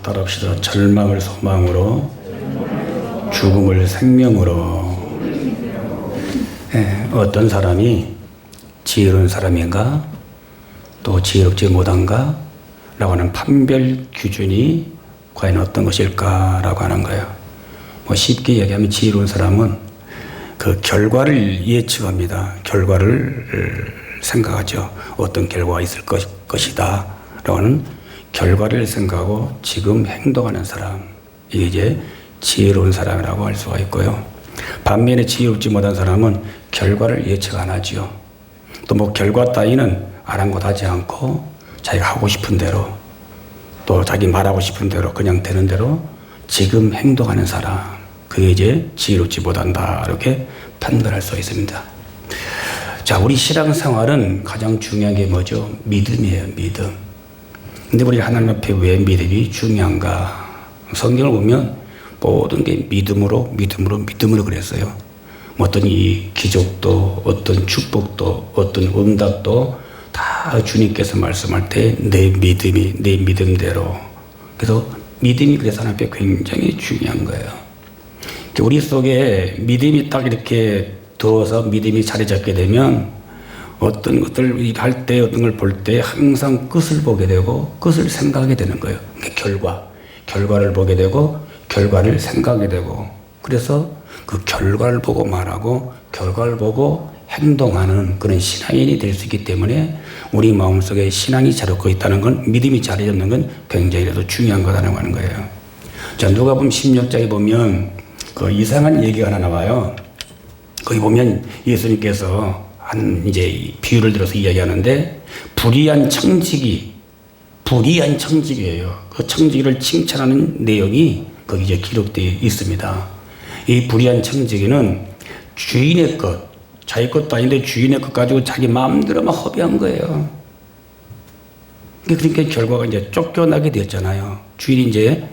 따라합시다. 절망을 소망으로, 죽음을 생명으로. 어떤 사람이 지혜로운 사람인가, 또 지혜롭지 못한가 라고 하는 판별 기준이 과연 어떤 것일까 라고 하는 거예요. 쉽게 얘기하면 지혜로운 사람은 그 결과를 예측합니다. 결과를 생각하죠. 어떤 결과가 있을 것이다 라고 하는 결과를 생각하고 지금 행동하는 사람, 이게 이제 지혜로운 사람이라고 할 수가 있고요. 반면에 지혜롭지 못한 사람은 결과를 예측 안 하죠. 또 결과 따위는 아랑곳하지 않고 자기가 하고 싶은 대로, 또 자기 말하고 싶은 대로 그냥 되는 대로 지금 행동하는 사람, 그게 이제 지혜롭지 못한다 이렇게 판단할 수 있습니다. 자, 우리 신앙생활은 가장 중요한 게 뭐죠? 믿음이에요. 믿음. 근데 우리 하나님 앞에 왜 믿음이 중요한가? 성경을 보면 모든 게 믿음으로 그랬어요. 어떤 이 기적도, 어떤 축복도, 어떤 응답도 다 주님께서 말씀할 때 내 믿음이 내 믿음대로. 그래서 믿음이 그래서 하나님 앞에 굉장히 중요한 거예요. 우리 속에 믿음이 딱 이렇게 들어서 믿음이 자리 잡게 되면 어떤 것들을 할 때, 어떤 걸 볼 때 항상 끝을 보게 되고 끝을 생각하게 되는 거예요. 결과를 보게 되고 결과를 생각하게 되고, 그래서 그 결과를 보고 말하고 결과를 보고 행동하는 그런 신앙인이 될 수 있기 때문에 우리 마음속에 신앙이 자리 있다는 건, 믿음이 자리 잡는 건 굉장히 중요한 거라는 거예요. 자, 누가복음 16장에 보면 그 이상한 얘기가 하나 나와요. 거기 보면 예수님께서 이제 비유를 들어서 이야기하는데, 불의한 청지기예요. 그 청지기를 칭찬하는 내용이 거기 이제 기록되어 있습니다. 이 불의한 청지기는 주인의 것, 자기 것도 아닌데 주인의 것 가지고 자기 마음대로 막 허비한 거예요. 그러니까 결과가 이제 쫓겨나게 됐잖아요. 주인이 이제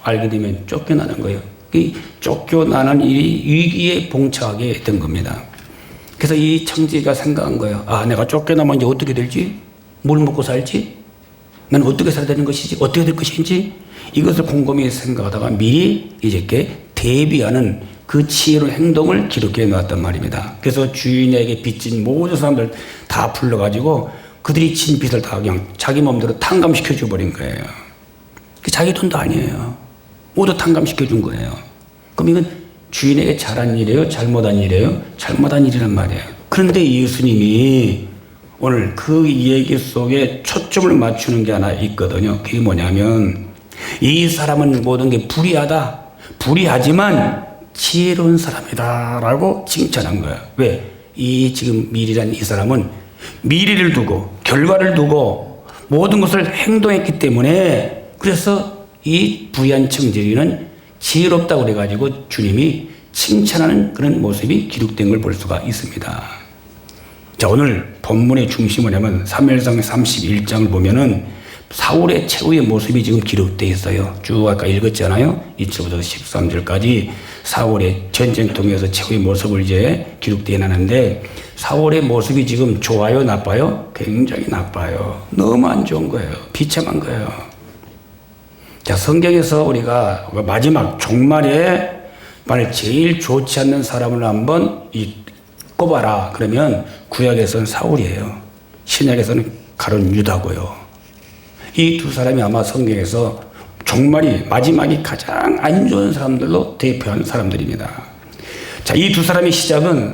알게 되면 쫓겨나는 거예요. 이 쫓겨나는 일이 위기에 봉착하게 된 겁니다. 그래서 이 청지기가 생각한 거예요. 아, 내가 쫓겨나면 이제 어떻게 될지, 뭘 먹고 살지, 나는 어떻게 살아야 되는 것이지, 어떻게 될 것인지, 이것을 곰곰이 생각하다가 미리 이렇게 대비하는 그 지혜로운 행동을 기록해 놨단 말입니다. 그래서 주인에게 빚진 모든 사람들 다 불러가지고 그들이 진 빚을 다 그냥 자기 마음대로 탕감시켜 줘버린 거예요. 자기 돈도 아니에요. 모두 탕감시켜 준 거예요. 그럼 이건 주인에게 잘한 일이에요? 잘못한 일이에요? 잘못한 일이란 말이에요. 그런데 예수님이 오늘 그 얘기 속에 초점을 맞추는 게 하나 있거든요. 그게 뭐냐면, 이 사람은 모든 게 불의하지만 지혜로운 사람이다 라고 칭찬한 거예요. 왜? 지금 밀이란 이 사람은 미래를 두고 결과를 두고 모든 것을 행동했기 때문에, 그래서 이 부유한 청지기는 지혜롭다고 그래가지고 주님이 칭찬하는 그런 모습이 기록된 걸 볼 수가 있습니다. 자, 오늘 본문의 중심은 뭐냐면 사무엘상 31장을 보면은 사울의 최후의 모습이 지금 기록되어 있어요. 쭉 아까 읽었잖아요. 1절부터 13절까지 사울의 전쟁 통해서 최후의 모습을 이제 기록되어 놨는데, 사울의 모습이 지금 좋아요, 나빠요? 굉장히 나빠요. 너무 안 좋은 거예요. 비참한 거예요. 자, 성경에서 우리가 마지막 종말에 만약 제일 좋지 않는 사람을 한번 꼽아라 그러면 구약에서는 사울이에요. 신약에서는 가룟 유다고요. 이 두 사람이 아마 성경에서 종말이 마지막이 가장 안 좋은 사람들로 대표하는 사람들입니다. 자, 이 두 사람의 시작은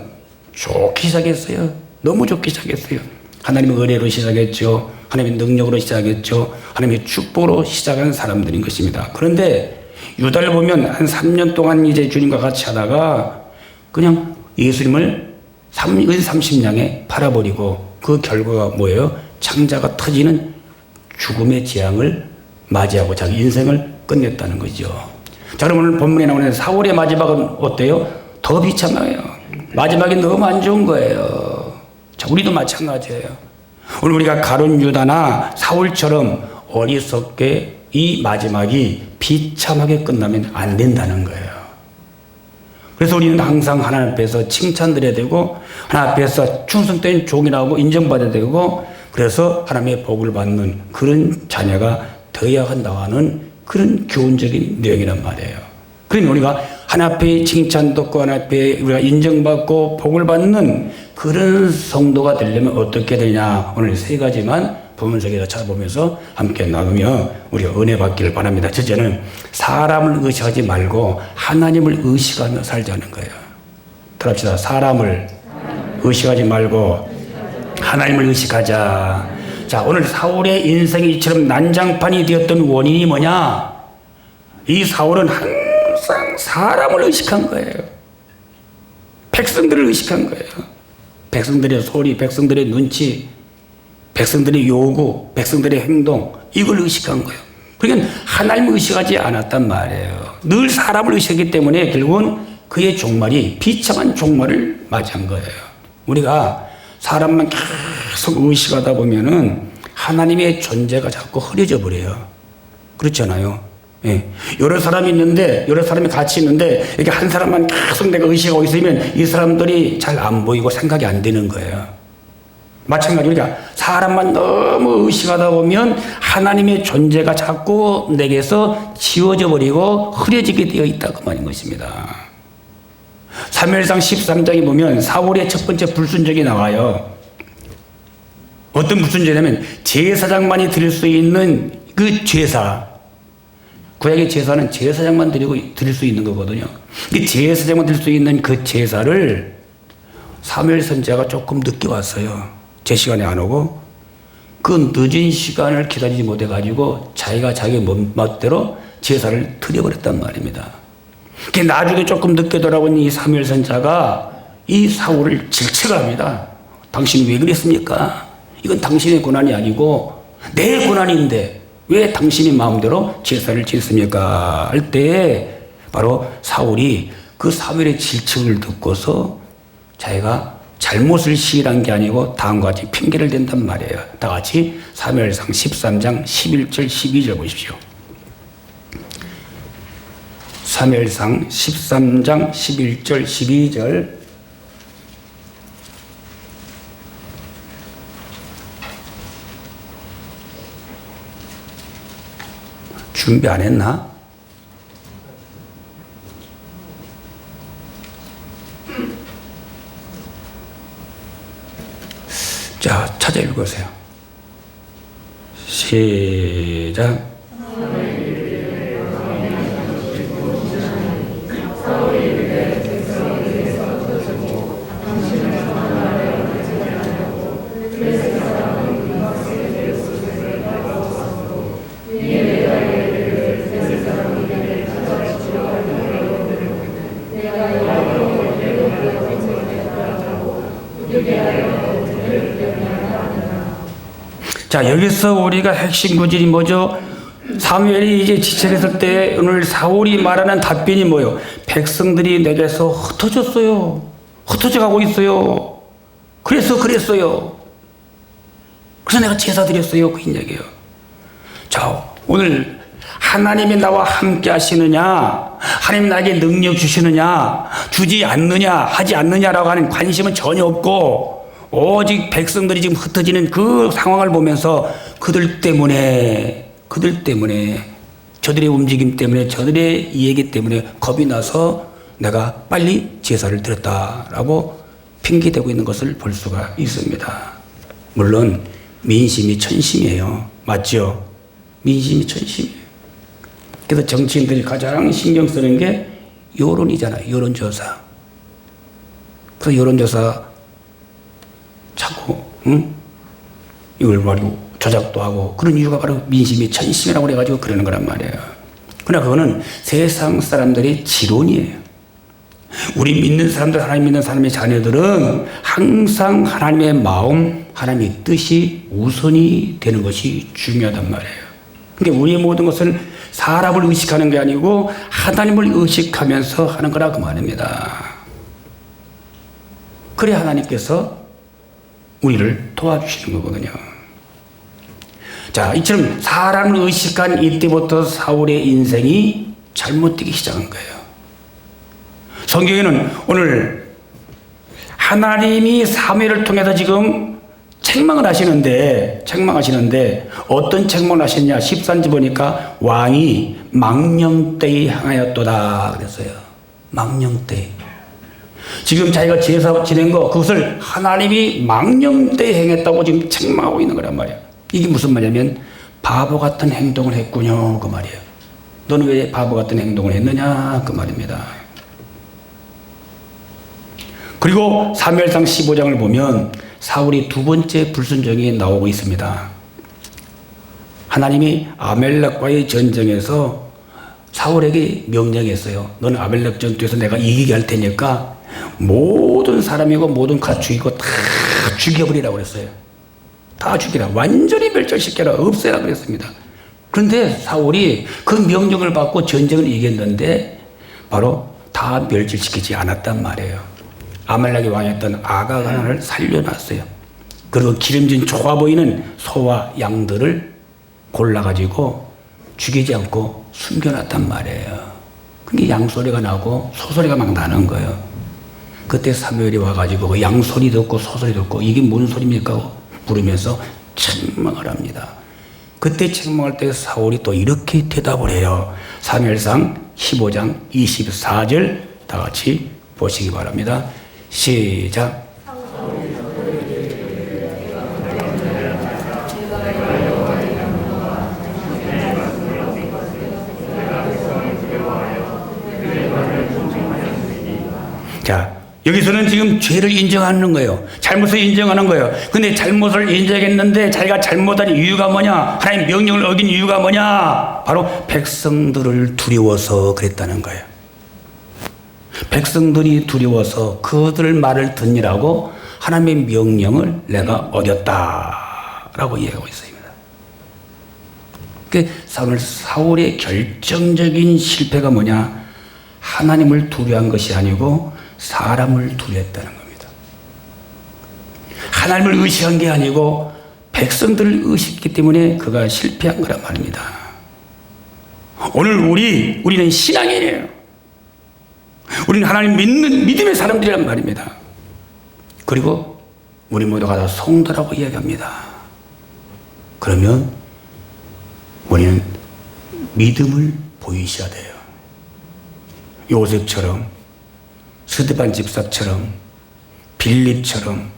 좋게 시작했어요. 너무 좋게 시작했어요. 하나님의 은혜로 시작했죠. 하나님의 능력으로 시작했죠. 하나님의 축복으로 시작한 사람들인 것입니다. 그런데 유다를 보면 한 3년 동안 이제 주님과 같이 하다가 그냥 예수님을 30냥에 팔아버리고, 그 결과가 뭐예요? 창자가 터지는 죽음의 재앙을 맞이하고 자기 인생을 끝냈다는 거죠. 자, 그럼 오늘 본문에 나오는 사울의 마지막은 어때요? 더 비참해요. 마지막이 너무 안 좋은 거예요. 자, 우리도 마찬가지예요. 오늘 우리가 가룟 유다나 사울처럼 어리석게 이 마지막이 비참하게 끝나면 안 된다는 거예요. 그래서 우리는 항상 하나님 앞에서 칭찬드려야 되고, 하나님 앞에서 충성된 종이라고 인정받아야 되고, 그래서 하나님의 복을 받는 그런 자녀가 되어야 한다고 하는 그런 교훈적인 내용이란 말이에요. 그러면 우리가 하나님 앞에 칭찬 듣고 하나님 앞에 우리가 인정받고 복을 받는 그런 성도가 되려면 어떻게 되냐. 오늘 세 가지만 본문석에서 찾아보면서 함께 나누며 우리가 은혜 받기를 바랍니다. 첫째는 사람을 의식하지 말고 하나님을 의식하며 살자는 거예요. 들읍시다. 사람을 의식하지 말고 하나님을 의식하자. 자, 오늘 사울의 인생이 이처럼 난장판이 되었던 원인이 뭐냐? 이 사울은 항상 사람을 의식한 거예요. 백성들을 의식한 거예요. 백성들의 소리, 백성들의 눈치, 백성들의 요구, 백성들의 행동, 이걸 의식한 거예요. 그러니까 하나님을 의식하지 않았단 말이에요. 늘 사람을 의식했기 때문에 결국은 그의 종말이 비참한 종말을 맞이한 거예요. 우리가 사람만 계속 의식하다 보면은 하나님의 존재가 자꾸 흐려져 버려요. 그렇잖아요. 예. 여러 사람이 있는데, 여러 사람이 같이 있는데, 이렇게 한 사람만 계속 내가 의식하고 있으면 이 사람들이 잘 안 보이고 생각이 안 되는 거예요. 마찬가지로 우리가 사람만 너무 의식하다 보면 하나님의 존재가 자꾸 내게서 지워져 버리고 흐려지게 되어 있다고 말인 것입니다. 사무엘상 13장에 보면 사울의 첫 번째 불순종이 나와요. 어떤 불순종이냐면 제사장만이 드릴 수 있는 그 제사. 구약의 제사는 제사장만 드릴 수 있는 거거든요. 그 제사장만 드릴 수 있는 그 제사를 사무엘 선지자가 조금 늦게 왔어요. 제 시간에 안 오고 그 늦은 시간을 기다리지 못해가지고 자기가 자기 멋대로 제사를 드려버렸단 말입니다. 그 나중에 조금 늦게 돌아온 이 사무엘 선지자가 이 사울을 질책을 합니다. 당신이 왜 그랬습니까? 이건 당신의 고난이 아니고 내 고난인데 왜 당신이 마음대로 제사를 지었습니까? 할 때 바로 사울이 그 사무엘의 질책을 듣고서 자기가 잘못을 시인한 게 아니고 다음과 같이 핑계를 댄단 말이에요. 다 같이 사무엘상 13장 11절 12절 보십시오. 사무엘상 13장 11절 12절 준비 안 했나? 자, 찾아 읽으세요. 시작. 자, 여기서 우리가 핵심 구절이 뭐죠? 사무엘이 이제 지체했을 때 오늘 사울이 말하는 답변이 뭐예요? 백성들이 내게서 흩어졌어요. 흩어져 가고 있어요. 그랬어요. 그래서 내가 제사 드렸어요. 그 이야기예요. 자, 오늘 하나님이 나와 함께 하시느냐, 하나님 나에게 능력 주시느냐, 주지 않느냐, 하지 않느냐라고 하는 관심은 전혀 없고 오직 백성들이 지금 흩어지는 그 상황을 보면서 그들 때문에 저들의 움직임 때문에 저들의 이야기 때문에 겁이 나서 내가 빨리 제사를 드렸다라고 핑계대고 있는 것을 볼 수가 있습니다. 물론 민심이 천심이에요. 맞죠? 민심이 천심이에요. 그래서 정치인들이 가장 신경 쓰는 게 여론이잖아요. 여론조사. 그래서 여론조사 자꾸 이걸 말고 조작도 하고 그런 이유가 바로 민심이 천심이라고 그래가지고 그러는 거란 말이에요. 그러나 그거는 세상 사람들의 지론이에요. 우리 믿는 사람들, 하나님 믿는 사람의 자녀들은 항상 하나님의 마음, 하나님의 뜻이 우선이 되는 것이 중요하단 말이에요. 그러니까 우리의 모든 것을 사람을 의식하는 게 아니고 하나님을 의식하면서 하는 거라 그 말입니다. 그래 하나님께서 우리를 도와주시는 거거든요. 자, 이처럼 사람을 의식한 이때부터 사울의 인생이 잘못되기 시작한 거예요. 성경에는 오늘 하나님이 사무엘을 통해서 지금 책망을 하시는데 어떤 책망을 하셨냐? 13절 보니까 왕이 망령되이 향하였도다 그랬어요. 망령되이. 지금 자기가 제사 지낸 거 그것을 하나님이 망령되이 행했다고 지금 책망하고 있는 거란 말이에요. 이게 무슨 말이냐면 바보 같은 행동을 했군요 그 말이에요. 너는 왜 바보 같은 행동을 했느냐 그 말입니다. 그리고 사무엘상 15장을 보면 사울이 두 번째 불순종이 나오고 있습니다. 하나님이 아멜렉과의 전쟁에서 사울에게 명령했어요. 너는 아멜렉 전투에서 내가 이기게 할 테니까 모든 사람이고 모든 가축이고 다 죽여버리라고 그랬어요. 다 죽이라. 완전히 멸절시켜라. 없애라 그랬습니다. 그런데 사울이 그 명령을 받고 전쟁을 이겼는데 바로 다 멸절시키지 않았단 말이에요. 아말렉의 왕이었던 아가간을 살려놨어요. 그리고 기름진 좋아 보이는 소와 양들을 골라가지고 죽이지 않고 숨겨놨단 말이에요. 그게 양소리가 나고 소소리가 막 나는 거예요. 그때 사무엘이 와가지고 그 양소리 듣고 소소리 듣고 이게 뭔 소리입니까? 물으면서 책망을 합니다. 그때 책망할 때 사울이 또 이렇게 대답을 해요. 사무엘상 15장 24절 다 같이 보시기 바랍니다. 시작. 자, 여기서는 지금 죄를 인정하는 거예요. 잘못을 인정하는 거예요. 근데 잘못을 인정했는데 자기가 잘못한 이유가 뭐냐? 하나님 명령을 어긴 이유가 뭐냐? 바로 백성들을 두려워서 그랬다는 거예요. 백성들이 두려워서 그들 말을 듣니라고 하나님의 명령을 내가 어겼다라고 이야기하고 있습니다. 그 사울의 결정적인 실패가 뭐냐? 하나님을 두려워한 것이 아니고 사람을 두려워했다는 겁니다. 하나님을 의식한 게 아니고 백성들을 의식했기 때문에 그가 실패한 거란 말입니다. 오늘 우리는 신앙인이에요. 우리는 하나님 믿는 믿음의 사람들이란 말입니다. 그리고 우리 모두가 다 성도라고 이야기합니다. 그러면 우리는 믿음을 보이셔야 돼요. 요셉처럼, 스데반 집사처럼, 빌립처럼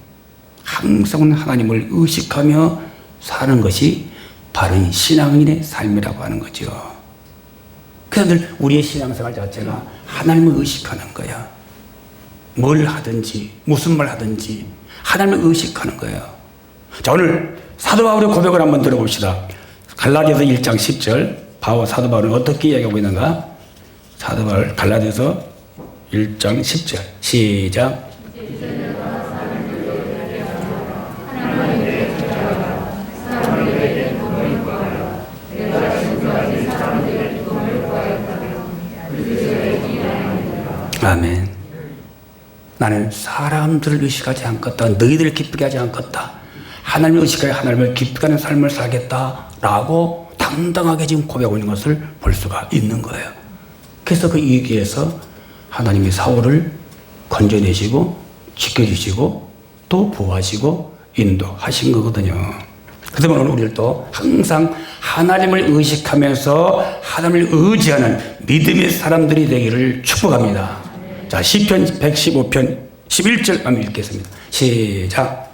항상 하나님을 의식하며 사는 것이 바른 신앙인의 삶이라고 하는 거죠. 그래서 늘 우리의 신앙생활 자체가 하나님을 의식하는 거야. 뭘 하든지 무슨 말 하든지 하나님을 의식하는 거예요. 자, 오늘 사도 바울의 고백을 한번 들어봅시다. 갈라디아서 1장 10절 사도 바울은 어떻게 이야기하고 있는가? 사도 바울 갈라디아서 1장 10절 시작. 아멘. 나는 사람들을 의식하지 않겠다. 너희들을 기쁘게 하지 않겠다. 하나님을 의식하여 하나님을 기쁘게 하는 삶을 살겠다라고 당당하게 지금 고백하고 있는 것을 볼 수가 있는 거예요. 그래서 그 위기에서 하나님이 사울을 건져내시고 지켜주시고 또 보호하시고 인도하신 거거든요. 그래서 오늘 우리도 항상 하나님을 의식하면서 하나님을 의지하는 믿음의 사람들이 되기를 축복합니다. 자, 시편 115편 11절 한번 읽겠습니다. 시작.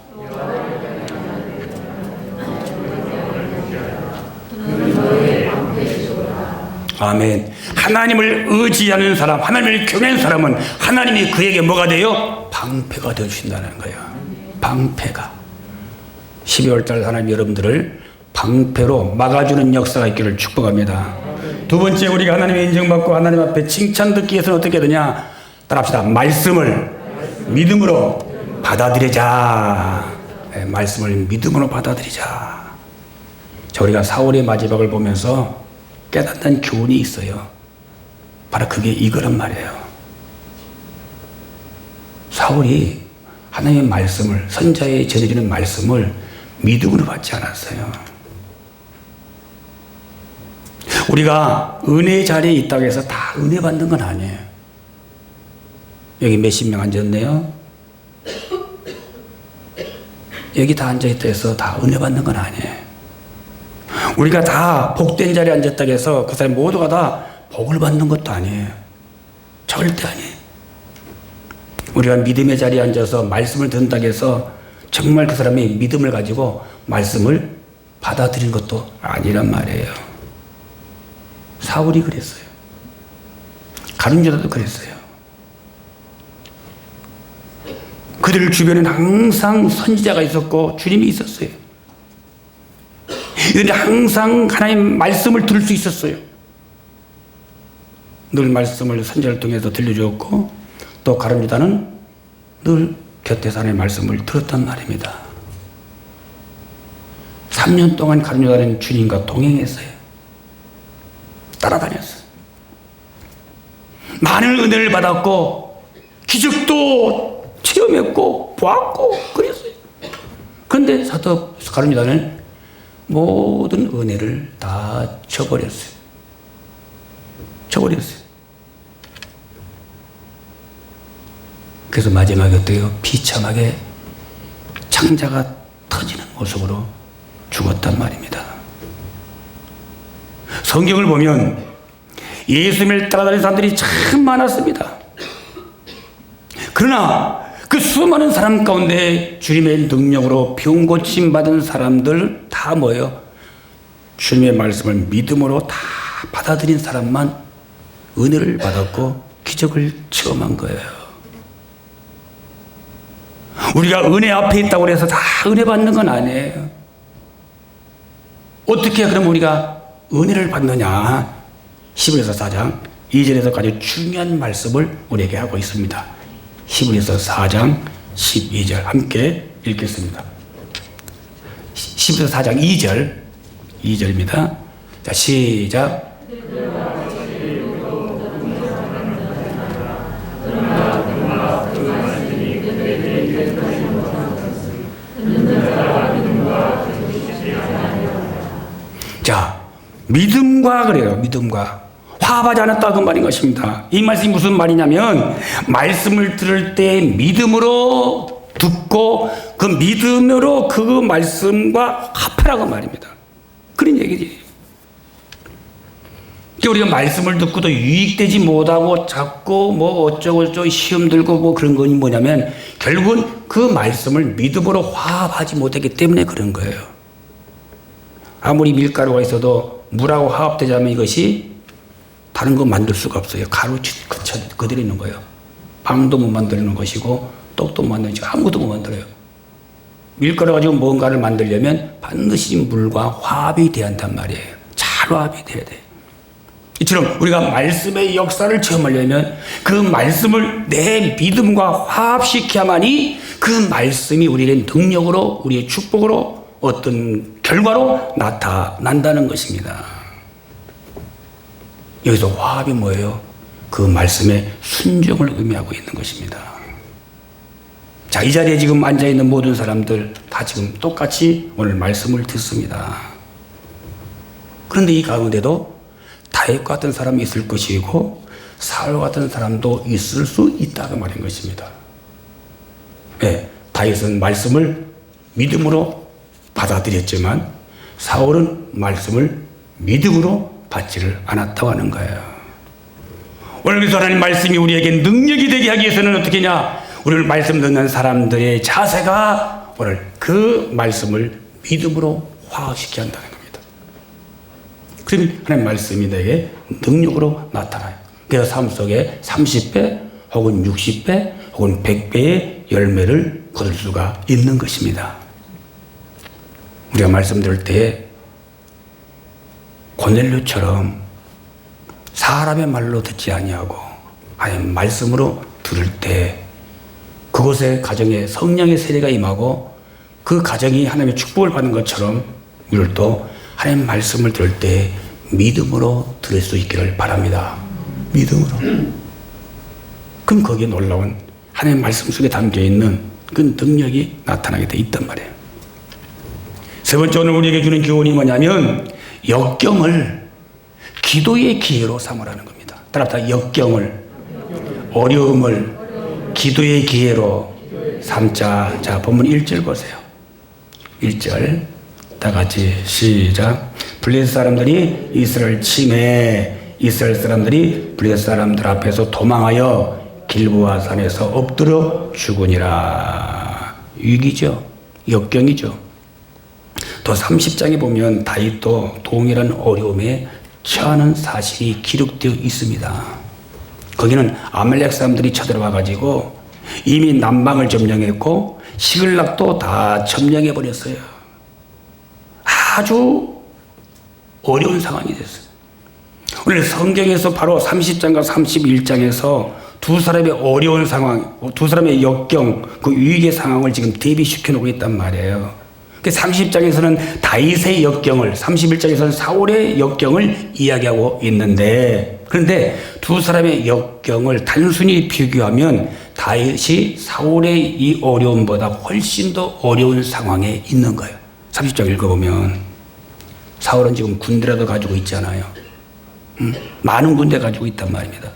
아멘. 하나님을 의지하는 사람, 하나님을 경외하는 사람은 하나님이 그에게 뭐가 돼요? 방패가 되어주신다는 거예요. 방패가. 12월달 하나님 여러분들을 방패로 막아주는 역사가 있기를 축복합니다. 두 번째, 우리가 하나님의 인정받고 하나님 앞에 칭찬 듣기 위해서는 어떻게 되냐? 따라합시다. 말씀을 믿음으로 받아들이자. 네, 말씀을 믿음으로 받아들이자. 자, 우리가 사울의 마지막을 보면서 깨닫는 교훈이 있어요. 바로 그게 이거란 말이에요. 사울이 하나님의 말씀을, 선자에 전해지는 말씀을 믿음으로 받지 않았어요. 우리가 은혜의 자리에 있다고 해서 다 은혜 받는 건 아니에요. 여기 몇십 명 앉았네요. 여기 다 앉아있다 해서 다 은혜 받는 건 아니에요. 우리가 다 복된 자리에 앉았다고 해서 그 사람 모두가 다 복을 받는 것도 아니에요. 절대 아니에요. 우리가 믿음의 자리에 앉아서 말씀을 듣는다고 해서 정말 그 사람이 믿음을 가지고 말씀을 받아들인 것도 아니란 말이에요. 사울이 그랬어요. 가룟유다도 그랬어요. 그들 주변에는 항상 선지자가 있었고 주님이 있었어요. 이들이 항상 하나님 말씀을 들을 수 있었어요. 늘 말씀을 선지자를 통해서 들려주었고 또 가룟유다는 늘 곁에서 하나님의 말씀을 들었단 말입니다. 3년 동안 가룟유다는 주님과 동행했어요. 따라다녔어요. 많은 은혜를 받았고 기적도 체험했고 보았고 그랬어요. 그런데 사도 가룟유다는 모든 은혜를 다 쳐버렸어요. 그래서 마지막에 어때요? 비참하게 창자가 터지는 모습으로 죽었단 말입니다. 성경을 보면 예수님을 따라다니는 사람들이 참 많았습니다. 그러나 그 수많은 사람 가운데 주님의 능력으로 병 고침 받은 사람들 다 뭐예요? 주님의 말씀을 믿음으로 다 받아들인 사람만 은혜를 받았고 기적을 체험한 거예요. 우리가 은혜 앞에 있다고 해서 다 은혜 받는 건 아니에요. 어떻게 그럼 우리가 은혜를 받느냐? 히브리서 4장 2절에서 아주 중요한 말씀을 우리에게 하고 있습니다. 히브리서 4장 12절 함께 읽겠습니다. 히브리서 4장 2절입니다. 자, 시작. 자, 믿음과 그래요. 믿음과 화합하지 않았다 그 말인 것입니다. 이 말씀이 무슨 말이냐면 말씀을 들을 때 믿음으로 듣고 그 믿음으로 그 말씀과 합하라고 말입니다. 그런 얘기지. 우리가 말씀을 듣고도 유익되지 못하고 자꾸 뭐 어쩌고 시험 들고 뭐 그런 건 뭐냐면 결국은 그 말씀을 믿음으로 화합하지 못했기 때문에 그런 거예요. 아무리 밀가루가 있어도 물하고 화합되지 않으면 이것이 다른 거 만들 수가 없어요. 가루 그대로 있는 거예요. 빵도 못 만드는 것이고 떡도 못 만드는 것이고 아무것도 못 만들어요. 밀가루 가지고 뭔가를 만들려면 반드시 물과 화합이 돼야 한단 말이에요. 잘 화합이 돼야 돼요. 이처럼 우리가 말씀의 역사를 체험하려면 그 말씀을 내 믿음과 화합시켜야만이 그 말씀이 우리의 능력으로 우리의 축복으로 어떤 결과로 나타난다는 것입니다. 여기서 화합이 뭐예요? 그 말씀의 순종을 의미하고 있는 것입니다. 자, 이 자리에 지금 앉아있는 모든 사람들 다 지금 똑같이 오늘 말씀을 듣습니다. 그런데 이 가운데도 다윗 같은 사람이 있을 것이고 사울 같은 사람도 있을 수 있다고 말인 것입니다. 네, 다윗은 말씀을 믿음으로 받아들였지만 사울은 말씀을 믿음으로 받지를 않았다고 하는 거예요. 오늘 그래서 하나님 말씀이 우리에게 능력이 되게 하기 위해서는 어떻게 하냐? 우리를 말씀 듣는 사람들의 자세가 오늘 그 말씀을 믿음으로 화합시켜야 한다는 겁니다. 그러면 하나님 말씀이 내게 능력으로 나타나요. 그래서 삶 속에 30배 혹은 60배 혹은 100배의 열매를 거둘 수가 있는 것입니다. 우리가 말씀 들을 때 고넬료처럼 사람의 말로 듣지 아니하고 하나님 말씀으로 들을 때 그곳에 가정에 성령의 세례가 임하고 그 가정이 하나님의 축복을 받는 것처럼 우리도 하나님 말씀을 들을 때 믿음으로 들을 수 있기를 바랍니다. 믿음으로. 그럼 거기에 놀라운 하나님 말씀 속에 담겨있는 그 능력이 나타나게 돼 있단 말이에요. 세 번째 오늘 우리에게 주는 교훈이 뭐냐면 역경을 기도의 기회로 삼으라는 겁니다. 따라합시다. 역경을, 어려움을 기도의 기회로 삼자. 자, 본문 1절 보세요. 1절 다 같이 시작. 블레셋 사람들이 이스라엘 침해, 이스라엘 사람들이 블레셋 사람들 앞에서 도망하여 길보아 산에서 엎드려 죽으니라. 위기죠. 역경이죠. 또 30장에 보면 다윗도 동일한 어려움에 처하는 사실이 기록되어 있습니다. 거기는 아말렉 사람들이 쳐들어와 가지고 이미 남방을 점령했고 시글락도 다 점령해 버렸어요. 아주 어려운 상황이 됐어요. 오늘 성경에서 바로 30장과 31장에서 두 사람의 어려운 상황, 두 사람의 역경, 그 위기의 상황을 지금 대비시켜 놓고 있단 말이에요. 30장에서는 다윗의 역경을, 31장에서는 사울의 역경을 이야기하고 있는데, 그런데 두 사람의 역경을 단순히 비교하면 다윗이 사울의 이 어려움보다 훨씬 더 어려운 상황에 있는 거예요. 30장 읽어보면 사울은 지금 군대라도 가지고 있잖아요. 많은 군대 가지고 있단 말입니다.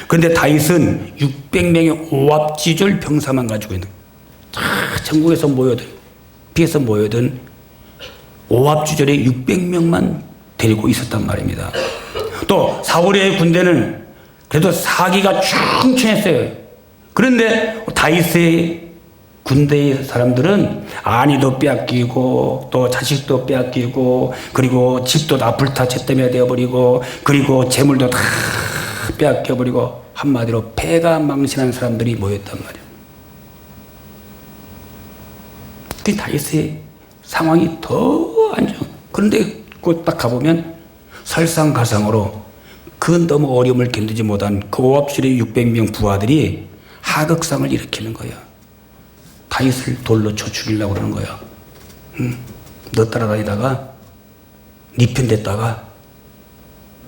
그런데 다윗은 600명의 오합지졸 병사만 가지고 있는 거예요. 전국에서 모여든, 피해서 모여든 오합지졸의 600명만 데리고 있었단 말입니다. 또 사울의 군대는 그래도 사기가 충천했어요. 그런데 다윗의 군대의 사람들은 아내도 빼앗기고 또 자식도 빼앗기고 그리고 집도 다 불타채때며 되어버리고 그리고 재물도 다 빼앗겨버리고 한마디로 패가 망신한 사람들이 모였단 말이에요. 그 다윗의 상황이 더 안 좋아. 그런데 그 딱 가보면 설상가상으로 그 너무 어려움을 견디지 못한 그 오합실의 600명 부하들이 하극상을 일으키는 거예요. 다윗을 돌로 쳐 죽이려고 그러는 거예요. 너 따라다니다가 네 편 됐다가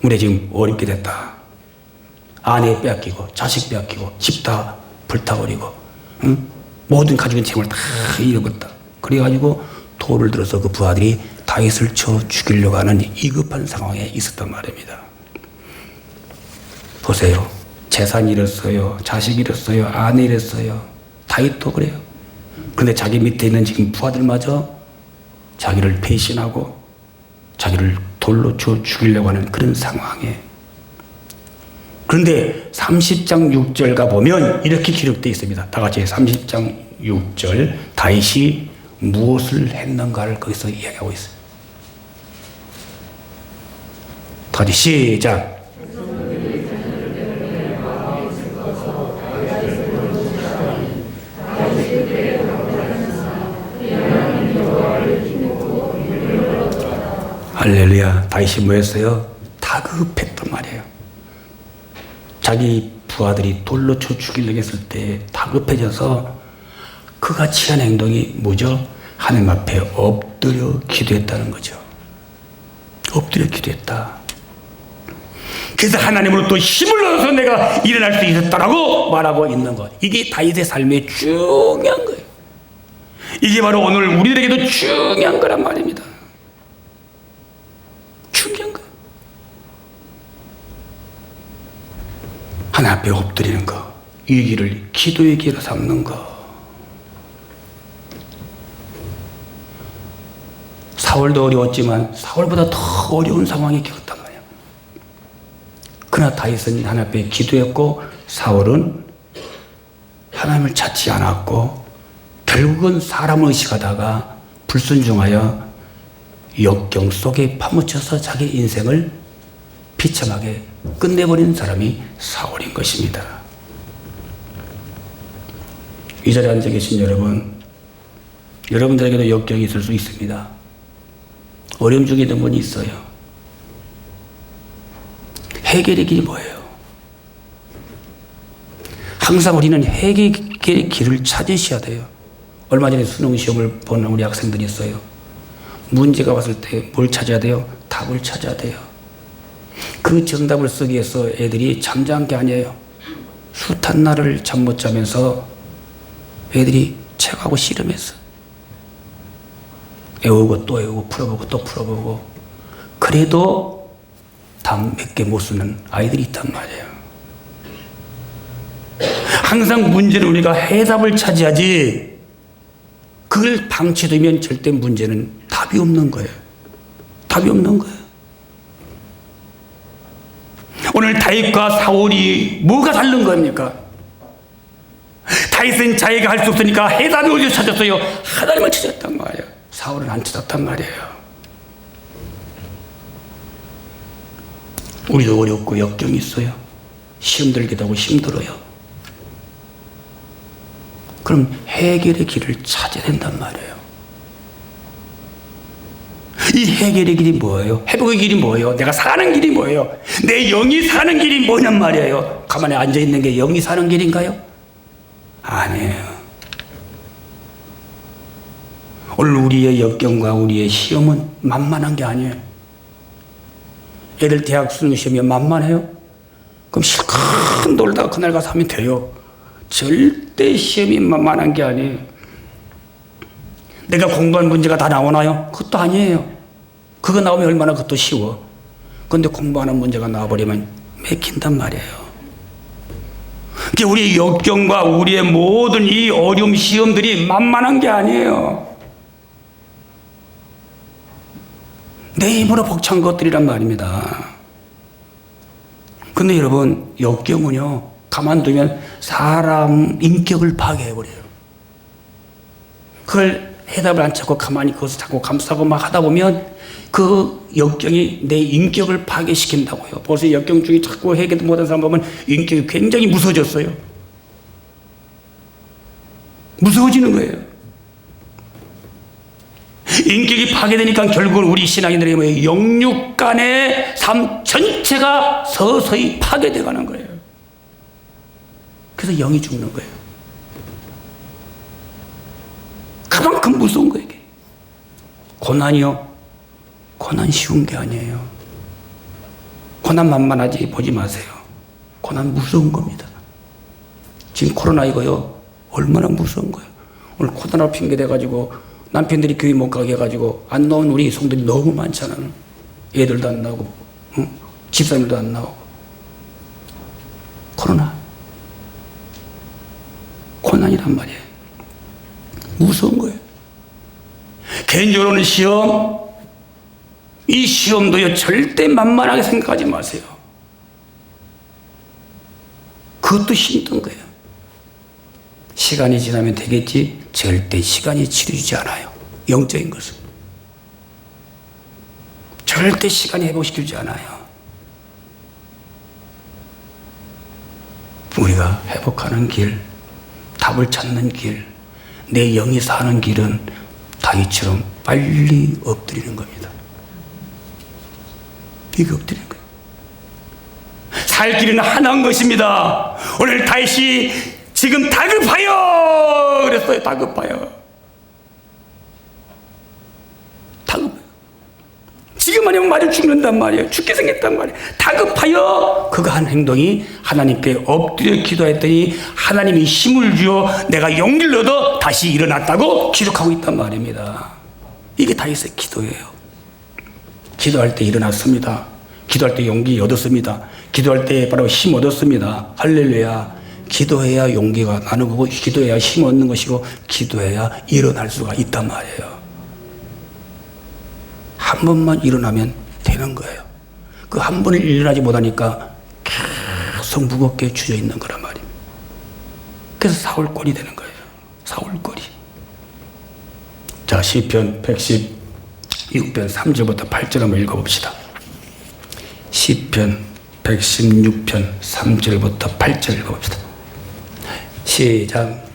우리 지금 어렵게 됐다. 아내 빼앗기고 자식 빼앗기고 집 다 불타버리고 모든 가지고 있는 재물 다 잃어버렸다. 그래가지고 돌을 들어서 그 부하들이 다윗을 쳐 죽이려고 하는 위급한 상황에 있었단 말입니다. 보세요. 재산 잃었어요. 자식 잃었어요. 아내 잃었어요. 다윗도 그래요. 그런데 자기 밑에 있는 지금 부하들마저 자기를 배신하고 자기를 돌로 쳐 죽이려고 하는 그런 상황에. 그런데 30장 6절 가보면 이렇게 기록되어 있습니다. 다 같이 30장 6절 다윗이 무엇을 했는가를 거기서 이야기하고 있어요. 다 같이 시작. 할렐루야. 다윗이 뭐였어요? 다급했단 말이에요. 자기 부하들이 돌로 쳐 죽이려고 했을 때 다급해져서 그가 취한 행동이 뭐죠? 하나님 앞에 엎드려 기도했다는 거죠. 엎드려 기도했다. 그래서 하나님으로부터 힘을 얻어서 내가 일어날 수 있었다라고 말하고 있는 것. 이게 다윗의 삶의 중요한 거예요. 이게 바로 오늘 우리들에게도 중요한 거란 말입니다. 중요한 거예요. 하나님 앞에 엎드리는 거, 위기를 기도의 기회로 삼는 거. 사울도 어려웠지만 사울보다 더 어려운 상황에 겪었단 말이에요. 그러나 다윗은 하나님 앞에 기도했고 사울은 하나님을 찾지 않았고 결국은 사람을 의식하다가 불순종하여 역경 속에 파묻혀서 자기 인생을 비참하게 끝내버린 사람이 사울인 것입니다. 이 자리에 앉아 계신 여러분, 여러분들에게도 역경이 있을 수 있습니다. 어려움 중에 있는 분이 있어요. 해결의 길이 뭐예요? 항상 우리는 해결의 길을 찾으셔야 돼요. 얼마 전에 수능 시험을 본 우리 학생들이 있어요. 문제가 왔을 때 뭘 찾아야 돼요? 답을 찾아야 돼요. 그 정답을 쓰기 위해서 애들이 잠잠한 게 아니에요. 숱한 날을 잠 못 자면서 애들이 책하고 씨름했어. 외우고 또 외우고 풀어보고 또 풀어보고. 그래도 답 몇 개 못 쓰는 아이들이 있단 말이에요. 항상 문제는 우리가 해답을 찾아야지 그 그걸 방치되면 절대 문제는 답이 없는 거예요. 답이 없는 거예요. 오늘 다윗과 사울이 뭐가 다른 겁니까? 다윗은 자기가 할 수 없으니까 해답이 어디서 찾았어요? 하나님을 찾았단 말이에요. 사울은 안 찾았단 말이에요. 우리도 어렵고 역경이 있어요. 시험 들기도 하고 힘들어요. 그럼 해결의 길을 찾아야 된단 말이에요. 이 해결의 길이 뭐예요? 회복의 길이 뭐예요? 내가 사는 길이 뭐예요? 내 영이 사는 길이 뭐냔 말이에요. 가만히 앉아있는 게 영이 사는 길인가요? 아니에요. 오늘 우리의 역경과 우리의 시험은 만만한 게 아니에요. 애들 대학 수능 시험이 만만해요? 그럼 실컷 놀다가 그날 가서 하면 돼요. 절대 시험이 만만한 게 아니에요. 내가 공부한 문제가 다 나오나요? 그것도 아니에요. 그거 나오면 얼마나 그것도 쉬워. 그런데 공부하는 문제가 나와버리면 맥힌단 말이에요. 우리의 역경과 우리의 모든 이 어려움 시험들이 만만한 게 아니에요. 내 힘으로 벅찬 것들이란 말입니다. 근데 여러분, 역경은요, 가만두면 사람 인격을 파괴해버려요. 그걸 해답을 안 찾고 가만히 그것을 자꾸 감싸고 막 하다 보면 그 역경이 내 인격을 파괴시킨다고요. 벌써 역경 중에 자꾸 해결 못한 사람 보면 인격이 굉장히 무서워졌어요. 무서워지는 거예요. 인격이 파괴되니까 결국은 우리 신앙인들의 뭐예요? 영육 간의 삶 전체가 서서히 파괴되어 가는 거예요. 그래서 영이 죽는 거예요. 그만큼 무서운 거예요. 이게. 고난이요? 고난 쉬운 게 아니에요. 고난 만만하지 보지 마세요. 고난 무서운 겁니다. 지금 코로나 이거요, 얼마나 무서운 거예요. 오늘 코로나 핑계 대가지고 남편들이 교회 못 가게 해가지고 안 나온 우리 성들이 너무 많잖아요. 애들도 안 나오고, 응? 집사님도 안 나오고. 코로나. 고난이란 말이에요. 무서운 거예요. 개인적으로는 시험, 이 시험도요, 절대 만만하게 생각하지 마세요. 그것도 힘든 거예요. 시간이 지나면 되겠지, 절대 시간이 치료주지 않아요. 영적인 것은. 절대 시간이 회복시키지 않아요. 우리가 회복하는 길, 답을 찾는 길, 내 영이 사는 길은 다윗처럼 빨리 엎드리는 겁니다. 이게 엎드리는 거예요. 살 길은 하나인 것입니다. 오늘 다윗이 지금 다급하여 그랬어요. 다급하여. 다급해요. 지금 아니면 말이 죽는단 말이에요. 죽게 생겼단 말이에요. 다급하여 그가 한 행동이 하나님께 엎드려 기도했더니 하나님이 힘을 주어 내가 용기를 얻어 다시 일어났다고 기록하고 있단 말입니다. 이게 다윗의 기도예요. 기도할 때 일어났습니다. 기도할 때 용기 얻었습니다. 기도할 때 바로 힘 얻었습니다. 할렐루야. 기도해야 용기가 나는 거고, 기도해야 힘 얻는 것이고, 기도해야 일어날 수가 있단 말이에요. 한 번만 일어나면 되는 거예요. 그 한 번을 일어나지 못하니까 계속 무겁게 주저 있는 거란 말입니다. 그래서 사울꼴이 되는 거예요. 사울꼴이. 자, 시편 116편 3절부터 8절 한번 읽어봅시다. 시편 116편 3절부터 8절 읽어봅시다. 시작.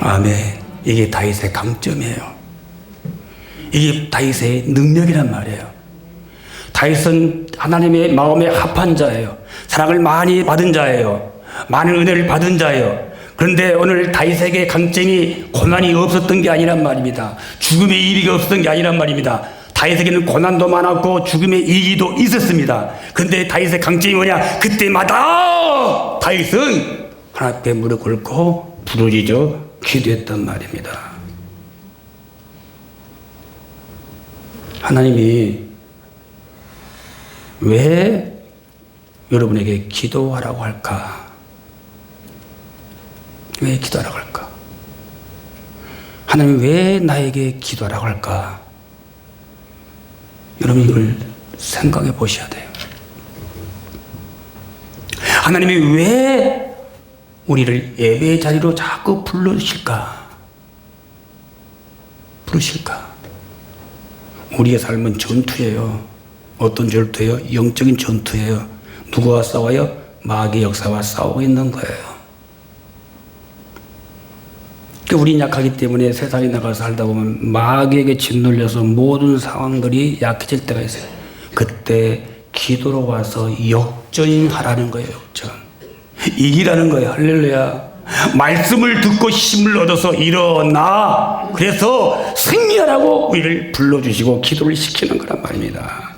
아멘. 이게 다윗의 강점이에요. 이게 다윗의 능력이란 말이에요. 다윗은 하나님의 마음에 합한 자예요. 사랑을 많이 받은 자예요. 많은 은혜를 받은 자예요. 그런데 오늘 다윗에게 강점이 고난이 없었던 게 아니란 말입니다. 죽음의 이익이 없었던 게 아니란 말입니다. 다윗에게는 고난도 많았고 죽음의 이익도 있었습니다. 그런데 다윗의 강점이 뭐냐? 그때마다 다윗은 하나님 앞에 무릎 꿇고 부르짖어 기도했단 말입니다. 하나님이 왜 여러분에게 기도하라고 할까? 왜 기도하라고 할까? 하나님이 왜 나에게 기도하라고 할까? 여러분 이걸 생각해 보셔야 돼요. 하나님이 왜 우리를 예배의 자리로 자꾸 부르실까? 우리의 삶은 전투예요. 어떤 전투예요? 영적인 전투예요. 누구와 싸워요? 마귀의 역사와 싸우고 있는 거예요. 우린 약하기 때문에 세상에 나가서 살다 보면 마귀에게 짓눌려서 모든 상황들이 약해질 때가 있어요. 그때 기도로 와서 역전하라는 거예요. 역전. 이기라는 거예요. 할렐루야. 말씀을 듣고 힘을 얻어서 일어나. 그래서 승리하라고 우리를 불러주시고 기도를 시키는 거란 말입니다.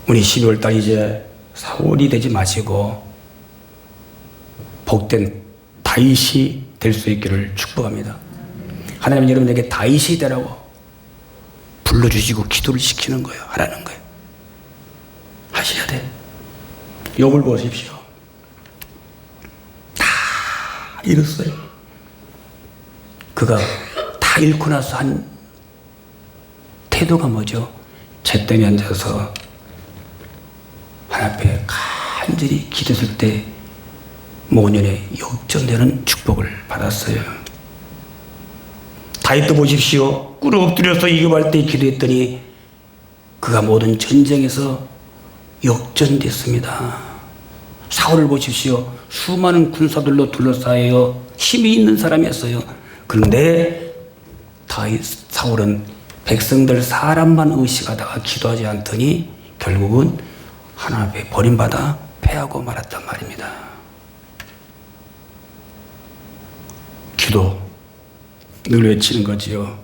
우리 12월 달 이제 사울이 되지 마시고 복된 다윗이 될 수 있기를 축복합니다. 하나님은 여러분에게 다윗이 되라고 불러주시고 기도를 시키는 거예요. 하라는 거예요. 하셔야 돼. 욥을 보십시오. 다 잃었어요. 그가 다 잃고 나서 한 태도가 뭐죠? 잿더미 앉아서 하나님 앞에 간절히 기도했을 때 모년에 역전되는 축복을 받았어요. 다윗도 보십시오. 꿇어 엎드려서 이겨할 때 기도했더니 그가 모든 전쟁에서 역전됐습니다. 사울을 보십시오. 수많은 군사들로 둘러싸여 힘이 있는 사람이었어요. 그런데 사울은 백성들 사람만 의식하다가 기도하지 않더니 결국은 하나님 앞에 버림받아 패하고 말았단 말입니다. 기도 늘 외치는 거지요.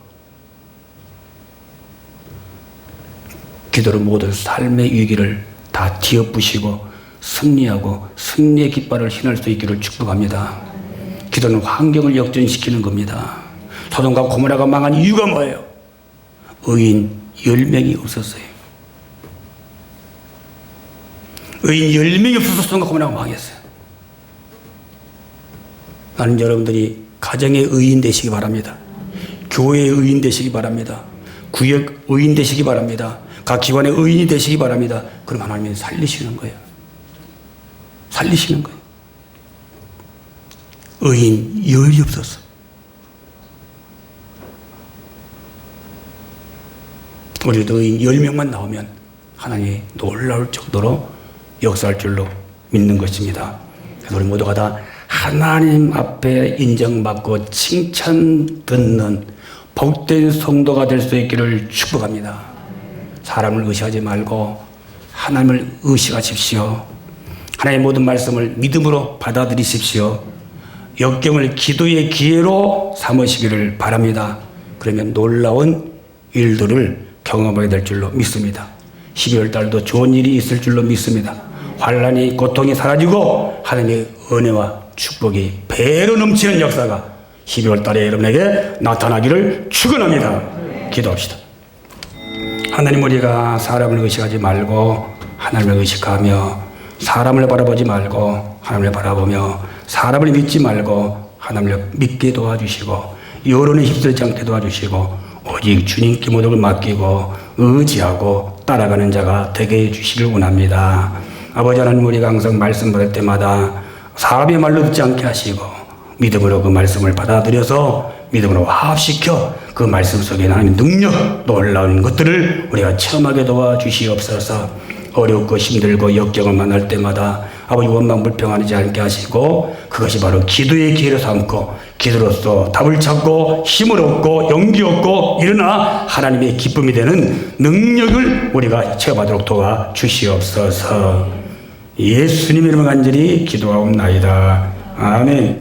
기도로 모든 삶의 위기를 다 뒤엎으시고 승리하고 승리의 깃발을 휘날 수 있기를 축복합니다. 기도는 환경을 역전시키는 겁니다. 소돔과 고모라가 망한 이유가 뭐예요? 의인 10명이 없었어요. 의인 10명이 없어서 소돔과 고모라가 망했어요. 나는 여러분들이 가정의 의인 되시기 바랍니다. 교회의 의인 되시기 바랍니다. 구역 의인 되시기 바랍니다. 각 기관의 의인이 되시기 바랍니다. 그럼 하나님이 살리시는 거예요. 살리시는 거예요. 의인 열이 없었어. 우리도 의인 10명만 나오면 하나님이 놀라울 정도로 역사할 줄로 믿는 것입니다. 그래서 우리 모두가 다 하나님 앞에 인정받고 칭찬 듣는 복된 성도가 될 수 있기를 축복합니다. 사람을 의식하지 말고 하나님을 의식하십시오. 하나님의 모든 말씀을 믿음으로 받아들이십시오. 역경을 기도의 기회로 삼으시기를 바랍니다. 그러면 놀라운 일들을 경험하게 될 줄로 믿습니다. 12월 달도 좋은 일이 있을 줄로 믿습니다. 환난이 고통이 사라지고 하나님의 은혜와 축복이 배로 넘치는 역사가 12월 달에 여러분에게 나타나기를 축원합니다. 기도합시다. 하나님, 우리가 사람을 의식하지 말고 하나님을 의식하며 사람을 바라보지 말고 하나님을 바라보며 사람을 믿지 말고 하나님을 믿게 도와주시고 여론에 휩쓸지 않게 도와주시고 오직 주님께 모든 걸 맡기고 의지하고 따라가는 자가 되게 해주시길 원합니다. 아버지 하나님, 우리가 항상 말씀 받을 때마다 사람의 말로 듣지 않게 하시고 믿음으로 그 말씀을 받아들여서 믿음으로 화합시켜 그 말씀 속에 하나님의 능력, 놀라운 것들을 우리가 체험하게 도와주시옵소서. 어렵고 힘들고 역경을 만날 때마다 아버지 원망 불평하지 않게 하시고 그것이 바로 기도의 기회로 삼고 기도로서 답을 찾고 힘을 얻고 용기 얻고 일어나 하나님의 기쁨이 되는 능력을 우리가 체험하도록 도와주시옵소서. 예수님의 이름으로 간절히 기도하옵나이다. 아멘.